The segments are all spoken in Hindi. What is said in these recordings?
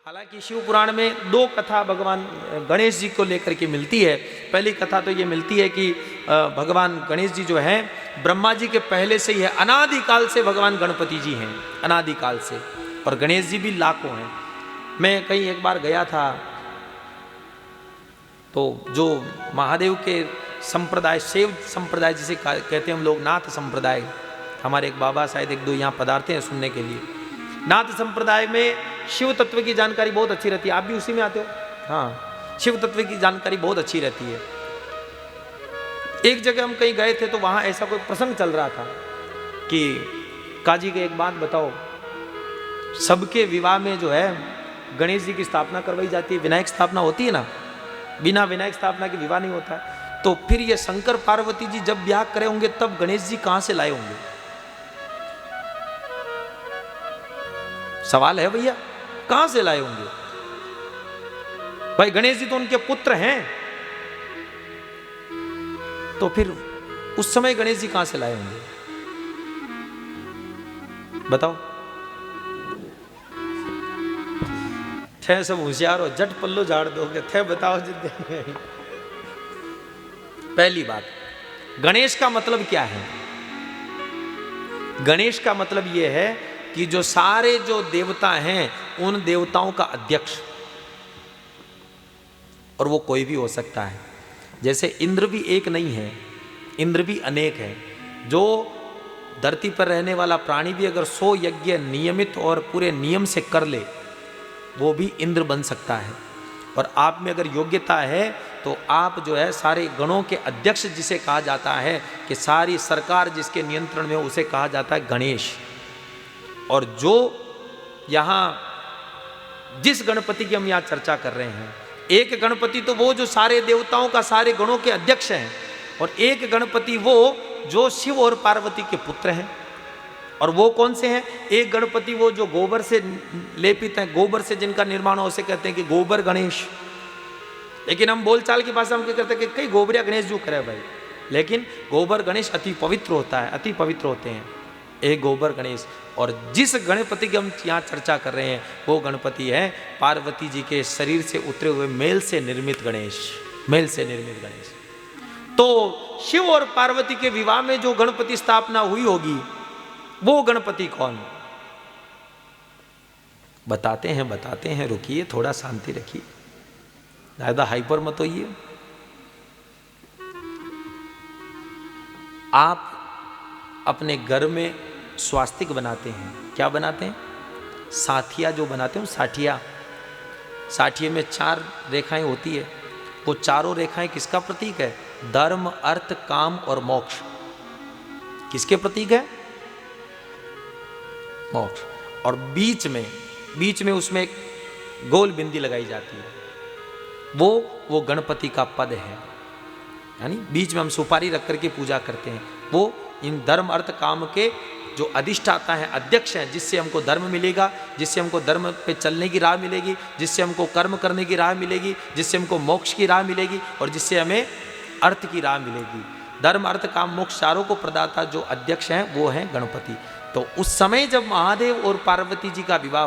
हालांकि शिव पुराण में दो कथा भगवान गणेश जी को लेकर के मिलती है। पहली कथा तो ये मिलती है कि भगवान गणेश जी जो हैं ब्रह्मा जी के पहले से ही है, अनादिकाल से भगवान गणपति जी हैं, अनादिकाल से, और गणेश जी भी लाखों हैं। मैं कहीं एक बार गया था तो जो महादेव के संप्रदाय, शैव संप्रदाय जिसे कहते हैं हम लोग, नाथ संप्रदाय, हमारे एक बाबा शायद एक दो यहाँ पधारते हैं सुनने के लिए। नाथ संप्रदाय में शिव तत्व की जानकारी बहुत अच्छी रहती है। आप भी उसी में आते हो? हाँ, शिव तत्व की जानकारी बहुत अच्छी रहती है। एक जगह हम कहीं गए थे तो वहां ऐसा कोई प्रसंग चल रहा था कि काजी के एक बात बताओ, सबके विवाह में जो है गणेश जी की स्थापना करवाई जाती है, विनायक स्थापना होती है ना, बिना विनायक स्थापना के विवाह नहीं होता है। तो फिर ये शंकर पार्वती जी जब ब्याह करे होंगे तब गणेश जी कहां से लाए होंगे? सवाल है भैया, कहां से लाए होंगे? भाई गणेश जी तो उनके पुत्र हैं, तो फिर उस समय गणेश जी कहां से लाए होंगे? बताओ। थे सब होशियार हो, जट पल्लो झाड़ दोगे, थे बताओ जिद्दे। पहली बात, गणेश का मतलब क्या है? गणेश का मतलब यह है कि जो सारे जो देवता हैं उन देवताओं का अध्यक्ष, और वो कोई भी हो सकता है। जैसे इंद्र भी एक नहीं है, इंद्र भी अनेक है। जो धरती पर रहने वाला प्राणी भी अगर 100 यज्ञ नियमित और पूरे नियम से कर ले वो भी इंद्र बन सकता है। और आप में अगर योग्यता है तो आप जो है सारे गणों के अध्यक्ष जिसे कहा जाता है, कि सारी सरकार जिसके नियंत्रण में, उसे कहा जाता है गणेश। और जो यहाँ जिस गणपति की हम यहाँ चर्चा कर रहे हैं, एक गणपति तो वो जो सारे देवताओं का, सारे गणों के अध्यक्ष हैं, और एक गणपति वो जो शिव और पार्वती के पुत्र हैं। और वो कौन से हैं? एक गणपति वो जो गोबर से लेपित हैं, गोबर से जिनका निर्माण हो, उसे कहते हैं कि गोबर गणेश। लेकिन हम बोलचाल की भाषा में क्या करते हैं कि कई गोबरिया गणेश जो करे भाई, लेकिन गोबर गणेश अति पवित्र होता है, अति पवित्र होते हैं, एक गोबर गणेश। और जिस गणपति की हम यहाँ चर्चा कर रहे हैं वो गणपति है पार्वती जी के शरीर से उतरे हुए मेल से निर्मित गणेश, मेल से निर्मित गणेश। तो शिव और पार्वती के विवाह में जो गणपति स्थापना हुई होगी वो गणपति कौन? बताते हैं, रुकिए, थोड़ा शांति रखिए, ज्यादा हाइपर मत होइए। आप अपने घर में स्वास्तिक बनाते हैं, क्या बनाते हैं? साठिया जो बनाते हैं, साठिया, साठिए में 4 रेखाएं होती है। वो चारों रेखाएं किसका प्रतीक है? धर्म, अर्थ, काम और मोक्ष। किसके प्रतीक है? मोक्ष। और बीच में उसमें एक गोल बिंदी लगाई जाती है, वो गणपति का पद है। यानी बीच में हम सुपारी रख करके पूजा करते हैं। वो इन धर्म, अर्थ, काम के जो अधिष्ठाता है, अध्यक्ष हैं, जिससे हमको धर्म मिलेगा, जिससे हमको धर्म पे चलने की राह मिलेगी, जिससे हमको कर्म करने की राह मिलेगी, जिससे हमको मोक्ष की राह मिलेगी, और जिससे हमें अर्थ की राह मिलेगी। धर्म, अर्थ, काम, मोक्ष चारों को प्रदाता जो अध्यक्ष हैं वो हैं गणपति। तो उस समय जब महादेव और पार्वती जी का विवाह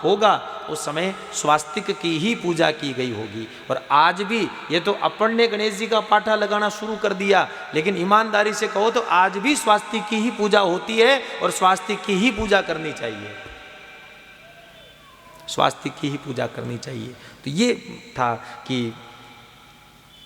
होगा उस समय स्वास्तिक की ही पूजा की गई होगी। और आज भी, ये तो अपन ने गणेश जी का पाठा लगाना शुरू कर दिया, लेकिन ईमानदारी से कहो तो आज भी स्वास्तिक की ही पूजा होती है, और स्वास्तिक की ही पूजा करनी चाहिए, स्वास्तिक की ही पूजा करनी चाहिए। तो ये था कि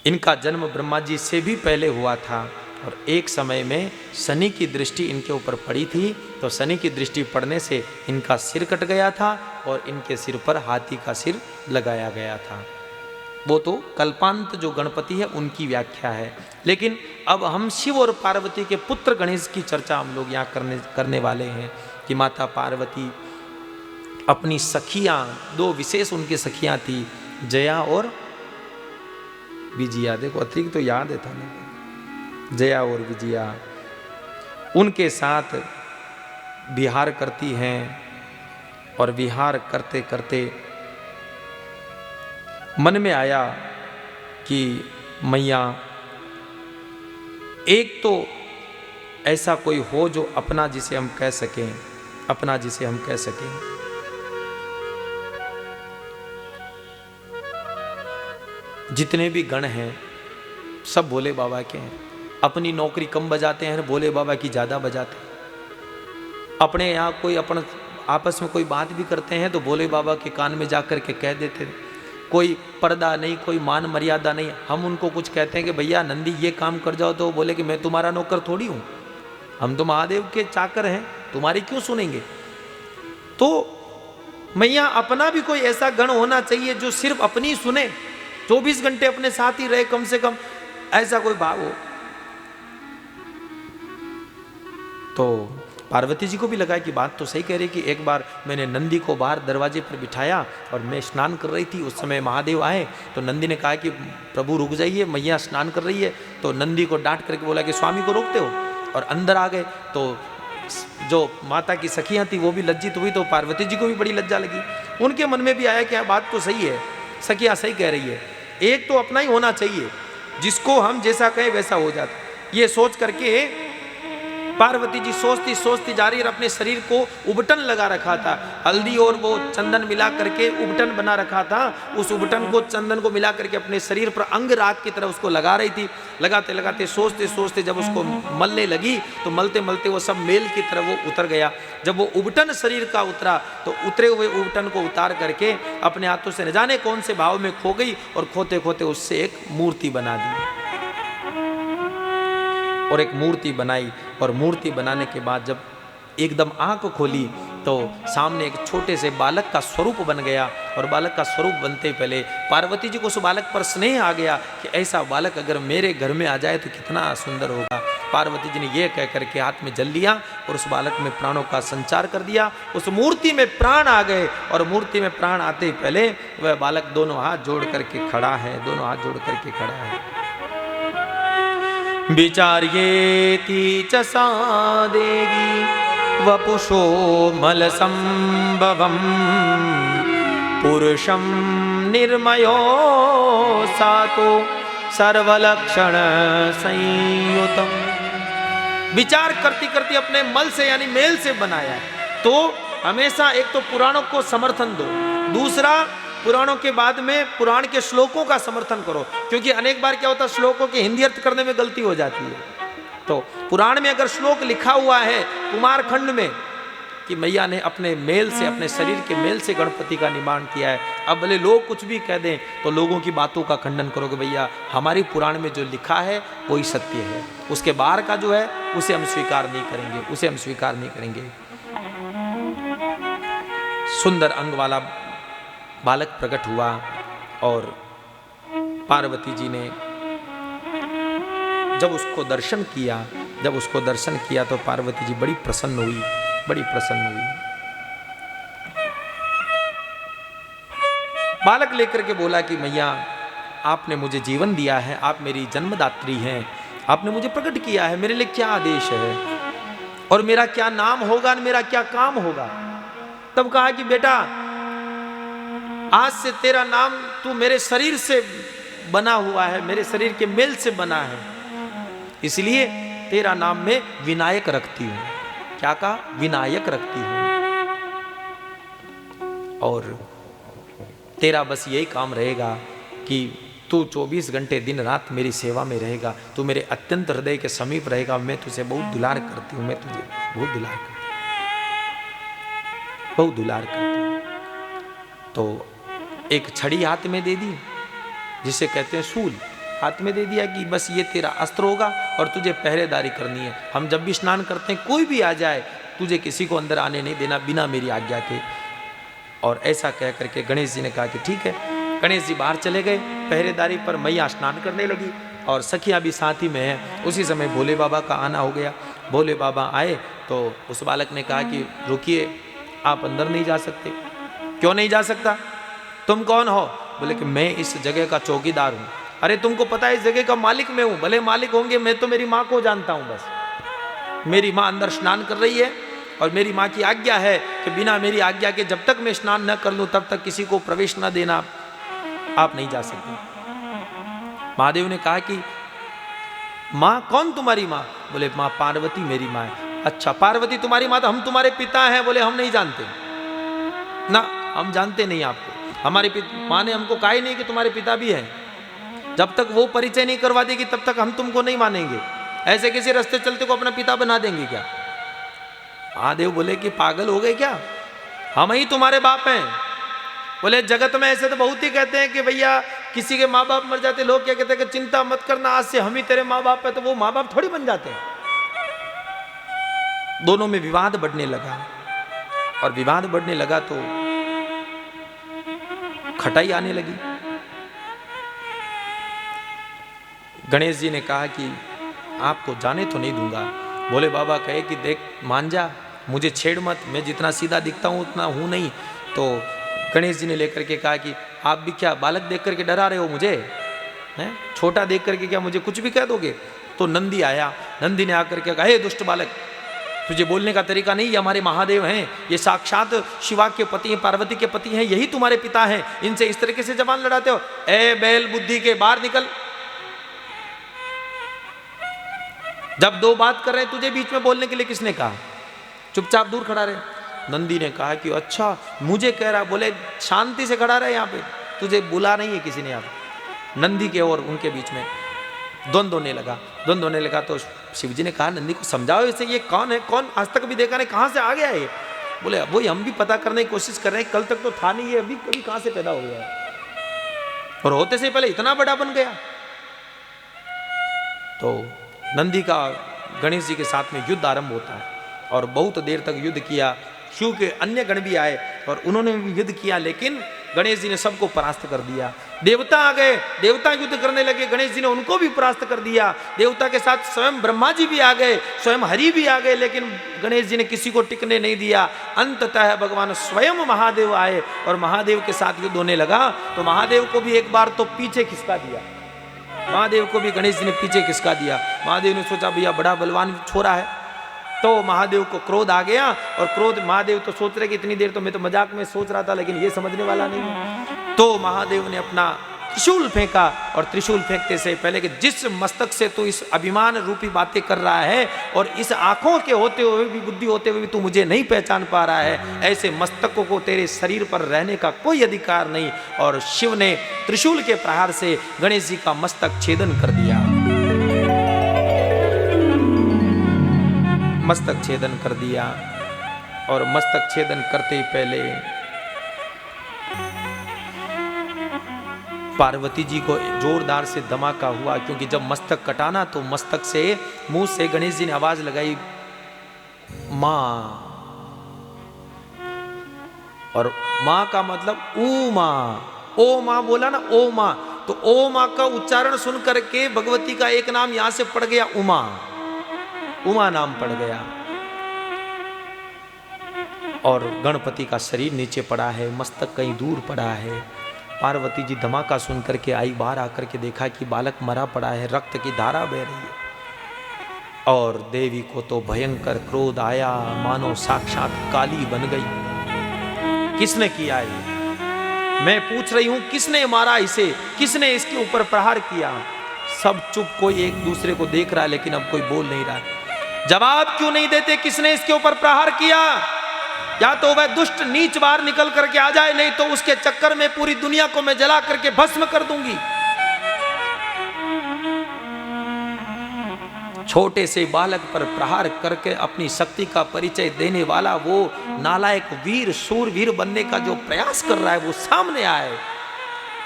इनका जन्म ब्रह्मा जी से भी पहले हुआ था, और एक समय में शनि की दृष्टि इनके ऊपर पड़ी थी, तो शनि की दृष्टि पड़ने से इनका सिर कट गया था और इनके सिर पर हाथी का सिर लगाया गया था। वो तो कल्पांत जो गणपति है उनकी व्याख्या है। लेकिन अब हम शिव और पार्वती के पुत्र गणेश की चर्चा हम लोग यहाँ करने वाले हैं, कि माता पार्वती अपनी सखियाँ, 2 विशेष उनकी सखियाँ थी, जया और विजया। देखो अतिरिक्त तो याद है था ना, जया और विजया, उनके साथ विहार करती हैं। और विहार करते करते मन में आया कि मैया एक तो ऐसा कोई हो जो अपना जिसे हम कह सकें, अपना जिसे हम कह सकें। जितने भी गण हैं सब भोले बाबा के हैं। अपनी नौकरी कम बजाते हैं, भोले बाबा की ज़्यादा बजाते हैं। अपने यहाँ कोई अपन आपस में कोई बात भी करते हैं तो भोले बाबा के कान में जा कर के कह देते हैं। कोई पर्दा नहीं, कोई मान मर्यादा नहीं। हम उनको कुछ कहते हैं कि भैया नंदी ये काम कर जाओ तो बोले कि मैं तुम्हारा नौकर थोड़ी हूँ, हम तो महादेव के चाकर हैं, तुम्हारी क्यों सुनेंगे। तो मैया अपना भी कोई ऐसा गण होना चाहिए जो सिर्फ अपनी सुने, 24 घंटे अपने साथ ही रहे, कम से कम ऐसा कोई भाव हो। तो पार्वती जी को भी लगा कि बात तो सही कह रही कि एक बार मैंने नंदी को बाहर दरवाजे पर बिठाया और मैं स्नान कर रही थी, उस समय महादेव आए तो नंदी ने कहा कि प्रभु रुक जाइए, मैया स्नान कर रही है। तो नंदी को डांट करके बोला कि स्वामी को रोकते हो, और अंदर आ गए। तो जो माता की सखियां थी वो भी लज्जित हुई, तो पार्वती जी को भी बड़ी लज्जा लगी। उनके मन में भी आया कि बात तो सही है, सखियां सही कह रही है, एक तो अपना ही होना चाहिए, जिसको हम जैसा कहें वैसा हो जाता। ये सोच करके पार्वती जी सोचती सोचती जा रही और अपने शरीर को उबटन लगा रखा था, हल्दी और वो चंदन मिला करके उबटन बना रखा था। उस उबटन को चंदन को मिला करके अपने शरीर पर अंग राग की तरह उसको लगा रही थी। लगाते लगाते सोचते सोचते जब उसको मलने लगी तो मलते मलते वो सब मेल की तरह वो उतर गया। जब वो उबटन शरीर का उतरा तो उतरे हुए उबटन को उतार करके अपने हाथों से न जाने कौन से भाव में खो गई और खोते खोते उससे एक मूर्ति बना दी। और एक मूर्ति बनाई, और मूर्ति बनाने के बाद जब एकदम आंख खोली तो सामने एक छोटे से बालक का स्वरूप बन गया। और बालक का स्वरूप बनते ही पहले पार्वती जी को उस बालक पर स्नेह आ गया कि ऐसा बालक अगर मेरे घर में आ जाए तो कितना सुंदर होगा। पार्वती जी ने यह कह करके हाथ में जल लिया और उस बालक में प्राणों का संचार कर दिया। उस मूर्ति में प्राण आ गए, और मूर्ति में प्राण आते ही पहले वह बालक दोनों हाथ जोड़ करके खड़ा है, दोनों हाथ जोड़ करके खड़ा है। विचार्येति च सा देवी वपुषो मल संभवम् पुरुषं निर्मयो सातो सर्वलक्षण संयुतम। विचार करती करती अपने मल से यानी मेल से बनाया। तो हमेशा एक तो पुराणों को समर्थन दो, दूसरा पुराणों के बाद में पुराण के श्लोकों का समर्थन करो, क्योंकि अनेक बार क्या होता है श्लोकों के हिंदी अर्थ करने में गलती हो जाती है। तो पुराण में अगर श्लोक लिखा हुआ है कुमारखंड में कि मैया ने अपने मेल से, अपने शरीर के मेल से गणपति का निर्माण किया है, अब भले लोग कुछ भी कह दें तो लोगों की बातों का खंडन करोगे, भैया हमारी पुराण में जो लिखा है वही सत्य है, उसके बाहर का जो है उसे हम स्वीकार नहीं करेंगे, उसे हम स्वीकार नहीं करेंगे। सुंदर अंग वाला बालक प्रकट हुआ और पार्वती जी ने जब उसको दर्शन किया तो पार्वती जी बड़ी प्रसन्न हुई, बड़ी प्रसन्न हुई। बालक लेकर के बोला कि मैया आपने मुझे जीवन दिया है, आप मेरी जन्मदात्री हैं, आपने मुझे प्रकट किया है, मेरे लिए क्या आदेश है और मेरा क्या नाम होगा, मेरा क्या काम होगा। तब कहा कि बेटा आज से तेरा नाम तू मेरे शरीर से बना हुआ है, मेरे शरीर के मेल से बना है, इसलिए तेरा नाम मैं विनायक रखती हूं। क्या कहा? विनायक रखती हूं। और तेरा बस यही काम रहेगा कि तू 24 घंटे दिन रात मेरी सेवा में रहेगा, तू मेरे अत्यंत हृदय के समीप रहेगा, मैं तुझे बहुत दुलार करती हूं, मैं तुझे बहुत दुलार करती हूं, बहुत दुलार करती हूं। तो एक छड़ी हाथ में दे दी, जिसे कहते हैं शूल, हाथ में दे दिया कि बस ये तेरा अस्त्र होगा और तुझे पहरेदारी करनी है। हम जब भी स्नान करते हैं कोई भी आ जाए तुझे किसी को अंदर आने नहीं देना बिना मेरी आज्ञा के। और ऐसा कह करके गणेश जी ने कहा कि ठीक है। गणेश जी बाहर चले गए पहरेदारी पर, मैया स्नान करने लगी और सखियाँ भी साथ ही में हैं। उसी समय भोले बाबा का आना हो गया। भोले बाबा आए तो उस बालक ने कहा कि रुकिए, आप अंदर नहीं जा सकते। क्यों नहीं जा सकता? तुम कौन हो? बोले कि मैं इस जगह का चौकीदार हूँ। अरे तुमको पता है इस जगह का मालिक मैं हूँ। भले मालिक होंगे, मैं तो मेरी माँ को जानता हूँ बस। मेरी माँ अंदर स्नान कर रही है और मेरी माँ की आज्ञा है कि बिना मेरी आज्ञा के जब तक मैं स्नान न कर लूँ तब तक किसी को प्रवेश न देना, आप नहीं जा सकते। महादेव ने कहा कि माँ कौन तुम्हारी माँ? बोले माँ पार्वती मेरी माँ है। अच्छा पार्वती तुम्हारी माँ, तो हम तुम्हारे पिता हैं। बोले हम नहीं जानते ना, हम जानते नहीं आपको। हमारे माँ ने हमको कहा ही नहीं कि तुम्हारे पिता भी हैं। जब तक वो परिचय नहीं करवा देगी तब तक हम तुमको नहीं मानेंगे। ऐसे किसी रास्ते चलते को अपना पिता बना देंगे क्या? महादेव बोले कि पागल हो गए क्या, हम ही तुम्हारे बाप हैं। बोले जगत में ऐसे तो बहुत ही कहते हैं कि भैया किसी के माँ बाप मर जाते, लोग क्या कहते हैं कि चिंता मत करना, आज से हम ही तेरे माँ बाप है। तो वो माँ बाप थोड़ी बन जाते हैं। दोनों में विवाद बढ़ने लगा, और विवाद बढ़ने लगा तो खटाई आने लगी। गणेश जी ने कहा कि आपको जाने तो नहीं दूंगा। बोले बाबा कहे कि देख मान जा, मुझे छेड़ मत, मैं जितना सीधा दिखता हूं उतना हूं नहीं। तो गणेश जी ने लेकर के कहा कि आप भी क्या बालक देख करके डरा रहे हो मुझे, हैं? छोटा देख करके क्या मुझे कुछ भी कह दोगे? तो नंदी आया, नंदी ने आकर के कहा हे दुष्ट बालक, तुझे बोलने का तरीका नहीं, ये हमारे महादेव हैं, ये साक्षात शिवा के पति हैं, पार्वती के पति हैं, यही तुम्हारे पिता हैं, इनसे इस तरीके से जबान लड़ाते हो? ए बैल बुद्धि के बाहर निकल। जब दो बात कर रहे हैं तुझे बीच में बोलने के लिए किसने कहा? चुपचाप दूर खड़ा रहे। नंदी ने कहा कि अच्छा मुझे कह रहा, बोले शांति से खड़ा रहे, यहाँ पे तुझे बुला नहीं है किसी ने। यहाँ नंदी के और उनके बीच में द्वंद्व होने लगा। द्वंद्व होने लगा तो शिव जी ने कहा नंदी को समझाओ इसे, ये कौन है, कौन आज तक भी देखा नहीं, कहाँ से आ गया है? बोले वही हम भी पता करने की कोशिश कर रहे हैं, कल तक तो था नहीं, ये अभी कभी कहाँ से पैदा हो गया है, और होते से पहले इतना बड़ा बन गया। तो नंदी का गणेश जी के साथ में युद्ध आरंभ होता है, और बहुत देर तक युद्ध किया। शिव के अन्य गण भी आए और उन्होंने भी युद्ध किया, लेकिन गणेश जी ने सबको परास्त कर दिया। देवता आ गए, देवता युद्ध करने लगे, गणेश जी ने उनको भी परास्त कर दिया। देवता के साथ स्वयं ब्रह्मा जी भी आ गए, स्वयं हरि भी आ गए, लेकिन गणेश जी ने किसी को टिकने नहीं दिया। अंततः भगवान स्वयं महादेव आए और महादेव के साथ युद्ध होने लगा। तो महादेव को भी एक बार तो पीछे खिसका दिया, महादेव को भी गणेश जी ने पीछे खिसका दिया। महादेव ने सोचा भैया बड़ा बलवान छोरा है, तो महादेव को क्रोध आ गया, और क्रोध महादेव तो सोच रहे कि इतनी देर तो मैं तो मजाक में सोच रहा था, लेकिन ये समझने वाला नहीं। तो महादेव ने अपना त्रिशूल फेंका, और त्रिशूल फेंकते से पहले कि जिस मस्तक से तू इस अभिमान रूपी बातें कर रहा है, और इस आंखों के होते हुए भी, बुद्धि होते हुए भी तू मुझे नहीं पहचान पा रहा है, ऐसे मस्तकों को तेरे शरीर पर रहने का कोई अधिकार नहीं। और शिव ने त्रिशूल के प्रहार से गणेश जी का मस्तक छेदन कर दिया, मस्तक छेदन कर दिया। और मस्तक छेदन करते ही पहले पार्वती जी को जोरदार से धमाका हुआ, क्योंकि जब मस्तक कटाना तो मस्तक से, मुंह से गणेश जी ने आवाज लगाई मां, और मां का मतलब ऊ मां, ओ मां बोला ना, ओ मां, तो ओ मां का उच्चारण सुन करके भगवती का एक नाम यहां से पड़ गया उमा, उमा नाम पड़ गया। और गणपति का शरीर नीचे पड़ा है, मस्तक कहीं दूर पड़ा है। पार्वती जी धमाका सुन करके आई, बाहर आकर के देखा कि बालक मरा पड़ा है, रक्त की धारा बह रही है। और देवी को तो भयंकर क्रोध आया, मानो साक्षात काली बन गई। किसने किया ये? मैं पूछ रही हूं, किसने मारा इसे, किसने इसके ऊपर प्रहार किया? सब चुप, कोई एक दूसरे को देख रहा है, लेकिन अब कोई बोल नहीं रहा। जवाब क्यों नहीं देते किसने इसके ऊपर प्रहार किया? या तो वह दुष्ट नीच बाहर निकल करके आ जाए, नहीं तो उसके चक्कर में पूरी दुनिया को मैं जला करके भस्म कर दूंगी। छोटे से बालक पर प्रहार करके अपनी शक्ति का परिचय देने वाला वो नालायक वीर, शूरवीर बनने का जो प्रयास कर रहा है, वो सामने आए।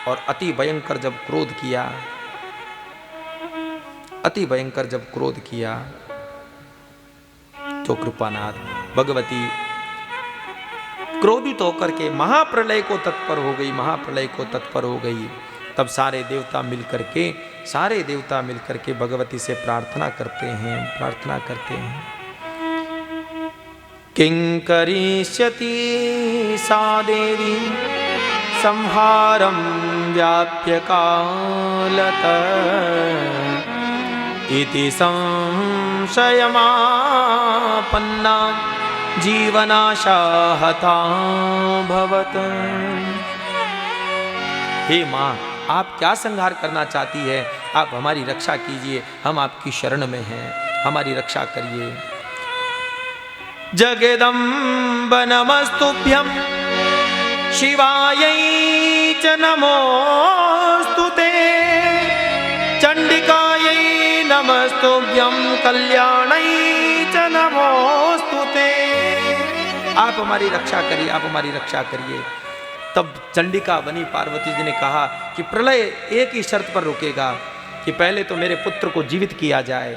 और अति भयंकर जब क्रोध किया, अति भयंकर जब क्रोध किया, तो कृपानाथ भगवती क्रोधित होकर के महाप्रलय को तत्पर हो गई, महाप्रलय को तत्पर हो गई। तब सारे देवता मिलकर के भगवती से प्रार्थना करते हैं, प्रार्थना करते हैं। किं करिष्यति सा देवी संहारं व्याप्य कालत इति संशयमापन्ना जीवनाशाहता भवत। हे माँ, आप क्या संहार करना चाहती है? आप हमारी रक्षा कीजिए, हम आपकी शरण में हैं, हमारी रक्षा करिए। जगदम्ब नमस्तुभ्यं शिवायै च नमोस्तुते। नमस्तुभ्यं कल्याणै च नमोस्तुते। आप हमारी रक्षा करिए, आप हमारी रक्षा करिए। तब चंडिका बनी पार्वती जी ने कहा कि प्रलय एक ही शर्त पर रुकेगा कि पहले तो मेरे पुत्र को जीवित किया जाए,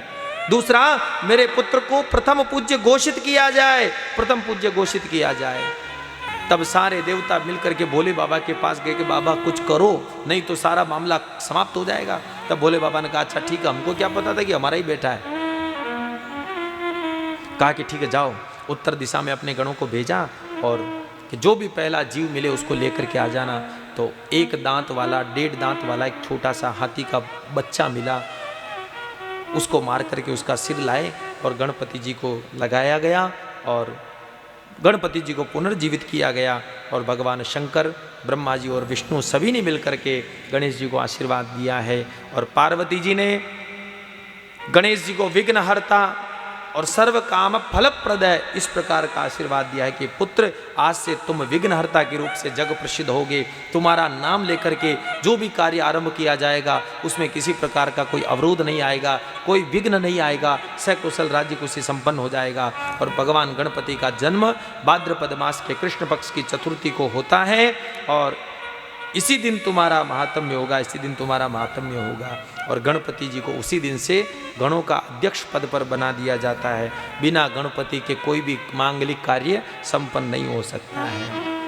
दूसरा मेरे पुत्र को प्रथम पूज्य घोषित किया जाए, प्रथम पूज्य घोषित किया जाए। तब सारे देवता मिलकर के भोले बाबा के पास गए कि बाबा कुछ करो, नहीं तो सारा मामला समाप्त हो जाएगा। तब भोले बाबा ने कहा अच्छा ठीक है, हमको क्या पता था कि हमारा ही बेटा है। कहा कि ठीक है जाओ, उत्तर दिशा में अपने गणों को भेजा और कि जो भी पहला जीव मिले उसको लेकर के आ जाना। तो एक दांत वाला, 1.5 दांत वाला एक छोटा सा हाथी का बच्चा मिला, उसको मार करके उसका सिर लाए और गणपति जी को लगाया गया और गणपति जी को पुनर्जीवित किया गया। और भगवान शंकर, ब्रह्मा जी और विष्णु सभी ने मिलकर के गणेश जी को आशीर्वाद दिया है। और पार्वती जी ने गणेश जी को विघ्नहर्ता और सर्व काम फलप्रद इस प्रकार का आशीर्वाद दिया है कि पुत्र आज से तुम विघ्नहर्ता के रूप से जग प्रसिद्ध होगे। तुम्हारा नाम लेकर के जो भी कार्य आरंभ किया जाएगा उसमें किसी प्रकार का कोई अवरोध नहीं आएगा, कोई विघ्न नहीं आएगा, सकुशल राज्य कुशल संपन्न हो जाएगा। और भगवान गणपति का जन्म भाद्रपद मास के कृष्ण पक्ष की चतुर्थी को होता है और इसी दिन तुम्हारा महात्म्य होगा, इसी दिन तुम्हारा महात्म्य होगा। और गणपति जी को उसी दिन से गणों का अध्यक्ष पद पर बना दिया जाता है। बिना गणपति के कोई भी मांगलिक कार्य संपन्न नहीं हो सकता है।